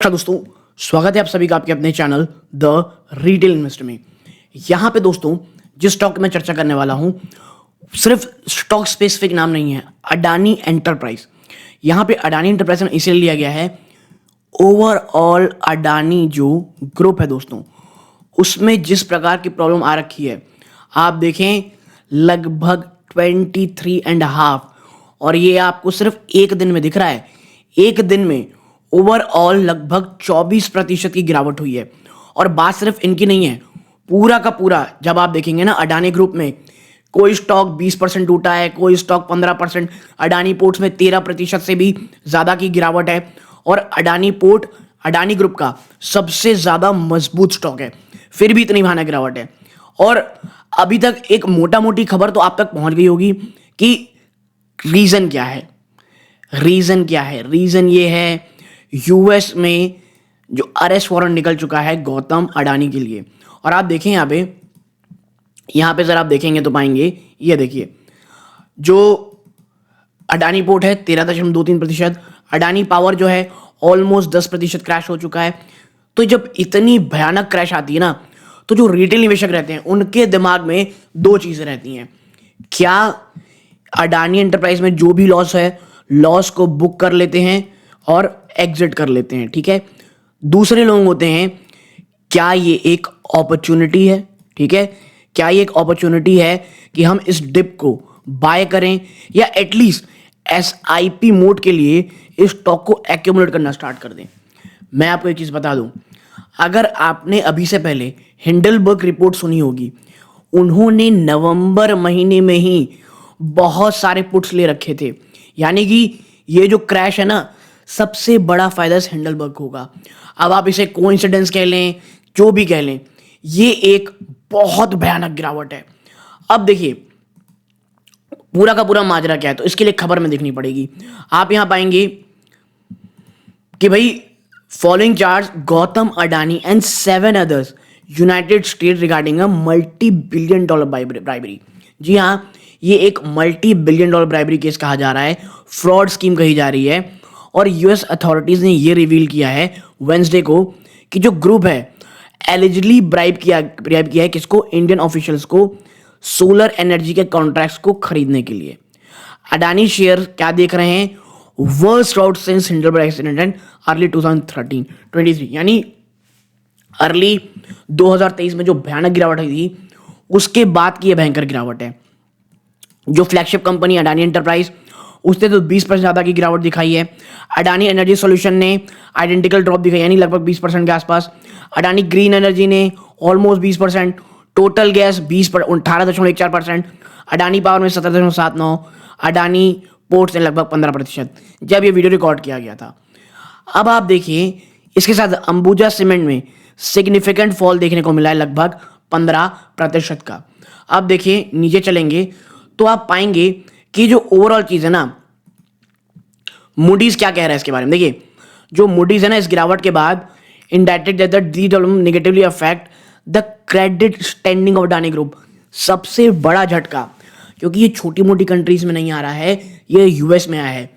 नमस्कार दोस्तों, स्वागत है आप सभी का आपके अपने चैनल द रिटेल इन्वेस्टर में। यहाँ पे दोस्तों जिस स्टॉक में चर्चा करने वाला हूँ सिर्फ स्टॉक स्पेसिफिक नाम नहीं है, अडानी एंटरप्राइज। यहाँ पे अडानी एंटरप्राइज में इसीलिए लिया गया है, ओवरऑल अडानी जो ग्रुप है दोस्तों उसमें जिस प्रकार की प्रॉब्लम आ रखी है आप देखें, लगभग 23.5, और ये आपको सिर्फ एक दिन में दिख रहा है। एक दिन में ओवरऑल लगभग 24% की गिरावट हुई है। और बात सिर्फ इनकी नहीं है, पूरा का पूरा जब आप देखेंगे ना अडानी ग्रुप में कोई स्टॉक 20% टूटा है, कोई स्टॉक 15%, अडानी पोर्ट्स में 13% से भी ज़्यादा की गिरावट है। और अडानी पोर्ट अडानी ग्रुप का सबसे ज़्यादा मजबूत स्टॉक है, फिर भी इतनी भयानक गिरावट है। और अभी तक एक मोटा मोटी खबर तो आप तक पहुंच गई होगी कि रीज़न क्या है। रीज़न ये है, यूएस में जो अरेस्ट वारंट निकल चुका है गौतम अडानी के लिए। और आप देखें यहाँ पे जरा आप देखेंगे तो पाएंगे, ये देखिए जो अडानी पोर्ट है 13.23%, अडानी पावर जो है ऑलमोस्ट 10% क्रैश हो चुका है। तो जब इतनी भयानक क्रैश आती है ना, तो जो रिटेल निवेशक रहते हैं उनके दिमाग में दो चीज़ें रहती हैं। क्या अडानी एंटरप्राइज में जो भी लॉस है, लॉस को बुक कर लेते हैं और एग्जिट कर लेते हैं, ठीक है। दूसरे लोग होते हैं, क्या ये एक अपॉर्चुनिटी है, ठीक है, क्या ये एक अपॉर्चुनिटी है कि हम इस डिप को बाय करें या एटलीस्ट एसआईपी मोड के लिए इस स्टॉक को एक्यूमुलेट करना स्टार्ट कर दें। मैं आपको एक चीज़ बता दूं, अगर आपने अभी से पहले हिंडलबर्ग रिपोर्ट सुनी होगी, उन्होंने नवंबर महीने में ही बहुत सारे पुट्स ले रखे थे। यानी कि ये जो क्रैश है ना, सबसे बड़ा फायदा इस हिंडलबर्ग होगा। अब आप इसे कोइंसिडेंस कह लें, जो भी कह लें, ये एक बहुत भयानक गिरावट है। अब देखिए पूरा का पूरा माजरा क्या है, तो इसके लिए खबर में देखनी पड़ेगी। आप यहां पाएंगे कि भाई following charge Gautam Adani and 7 others United State regarding a $multi-billion bribery. जी हाँ, ये एक $multi-billion ब्राइबरी केस कहा जा रहा है, फ्रॉड स्कीम कही जा रही है। और यूएस अथॉरिटीज ने ये रिवील किया है वेंसडे को कि जो ग्रुप है एलिजिबली ब्राइब किया है किसको, इंडियन ऑफिशियल्स को, सोलर एनर्जी के कॉन्ट्रैक्ट्स को खरीदने के लिए। अडानी शेयर क्या देख रहे हैं, worst out since Hindenburg accident and early 2023, यानी अर्ली 2023 में जो भयानक गिरावट आई थी उसके बाद की यह भयंकर गिरावट है। जो फ्लैगशिप कंपनी अडानी एंटरप्राइज, उसने तो 20% ज़्यादा की गिरावट दिखाई है। अडानी एनर्जी सॉल्यूशन ने आइडेंटिकल ड्रॉप दिखाई, यानी लगभग 20% के आसपास। अडानी ग्रीन एनर्जी ने almost 20%, total gas 18.14%, Adani power में 17.79, अडानी पोर्ट्स ने लगभग 15% जब ये वीडियो रिकॉर्ड किया गया था। अब आप देखिए इसके साथ अंबुजा सीमेंट में सिग्निफिकेंट फॉल देखने को मिला है, लगभग 15% का। अब देखिए नीचे चलेंगे तो आप पाएंगे कि जो ओवरऑल चीज है ना, मूडीज क्या कह रहा है इसके बारे में। देखिए जो मूडीज है ना, इस गिरावट के बाद indicted that the development negatively affect the credit standing of Adani group. सबसे बड़ा झटका, क्योंकि ये छोटी मोटी कंट्रीज में नहीं आ रहा है, ये यूएस में आया है,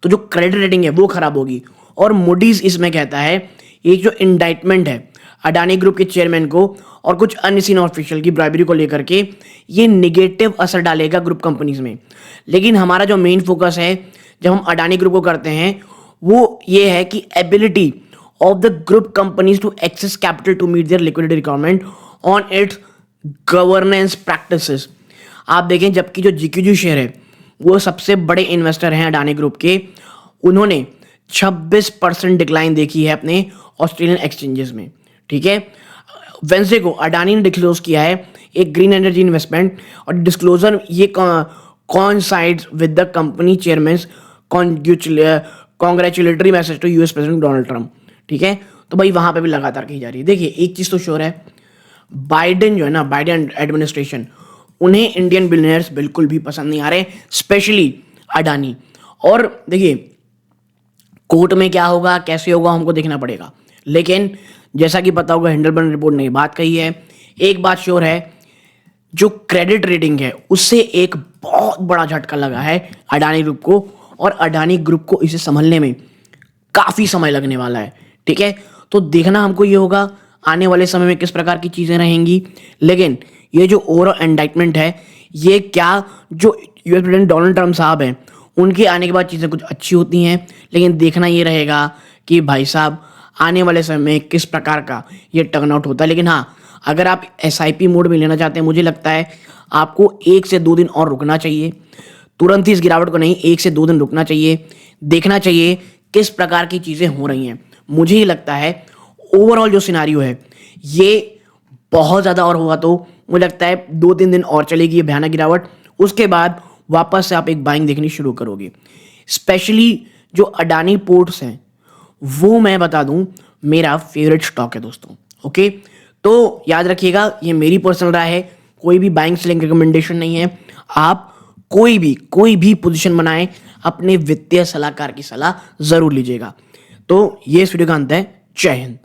तो जो क्रेडिट रेटिंग है वो खराब होगी। और मूडीज इसमें कहता है ये जो इंडाइटमेंट है अडानी ग्रुप के चेयरमैन को और कुछ अन्य सीनियर ऑफिशियल की ब्राइबरी को लेकर के, ये निगेटिव असर डालेगा ग्रुप कंपनीज में। लेकिन हमारा जो मेन फोकस है जब हम अडानी ग्रुप को करते हैं वो ये है कि ability of the group companies to access capital to meet their liquidity requirement on its governance practices. आप देखें जबकि जो जीक्यूजी शेयर है वो सबसे बड़े इन्वेस्टर हैं अडानी ग्रुप के, उन्होंने 26% डिक्लाइन देखी है अपने ऑस्ट्रेलियन एक्सचेंजेस में, ठीक है। वेंसडे को अडानी ने डिस्क्लोज किया है एक ग्रीन एनर्जी इन्वेस्टमेंट, और डिस्क्लोजर ये coincides with the company chairman's congratulatory message to US president Donald Trump, ठीक है। तो भाई वहां पे भी लगातार कही जा रही है। देखिए एक चीज तो श्योर है, बाइडेन जो है ना, बाइडेन एडमिनिस्ट्रेशन, उन्हें इंडियन बिलियनर्स बिल्कुल भी पसंद नहीं आ रहे, स्पेशली अडानी। और देखिए कोर्ट में क्या होगा कैसे होगा हमको देखना पड़ेगा, लेकिन जैसा कि पता होगा हिंडलबर्ग रिपोर्ट ने बात कही है। एक बात श्योर है, जो क्रेडिट रेटिंग है उससे एक बहुत बड़ा झटका लगा है अडानी ग्रुप को, और अडानी ग्रुप को इसे संभलने में काफी समय लगने वाला है, ठीक है, तो देखना हमको ये होगा आने वाले समय में किस प्रकार की चीज़ें रहेंगी। लेकिन ये जो ओवरऑल इंडाइटमेंट है, ये क्या जो यूएस प्रेसिडेंट डोनाल्ड ट्रंप साहब हैं, उनके आने के बाद चीज़ें कुछ अच्छी होती हैं, लेकिन देखना ये रहेगा कि भाई साहब आने वाले समय में किस प्रकार का ये टर्न आउट होता है। लेकिन हाँ, अगर आप एसआईपी मोड में लेना चाहते हैं, मुझे लगता है आपको 1 से 2 दिन और रुकना चाहिए। तुरंत ही इस गिरावट को नहीं, 1 से 2 दिन रुकना चाहिए, देखना चाहिए किस प्रकार की चीज़ें हो रही हैं। मुझे ही लगता है ओवरऑल जो सिनारियो है, ये बहुत ज़्यादा और हुआ तो मुझे लगता है 2-3 दिन और चलेगी ये भयानक गिरावट। उसके बाद वापस से आप एक बाइंग देखनी शुरू करोगे। स्पेशली जो अडानी पोर्ट्स हैं, वो मैं बता दूं मेरा फेवरेट स्टॉक है दोस्तों। ओके, तो याद रखिएगा ये मेरी पर्सनल राय है, कोई भी बाइंग सेलिंग रिकमेंडेशन नहीं है। आप कोई भी पोजीशन बनाएं, अपने वित्तीय सलाहकार की सलाह जरूर लीजिएगा। तो ये इस वीडियो का अंत है। जय हिंद।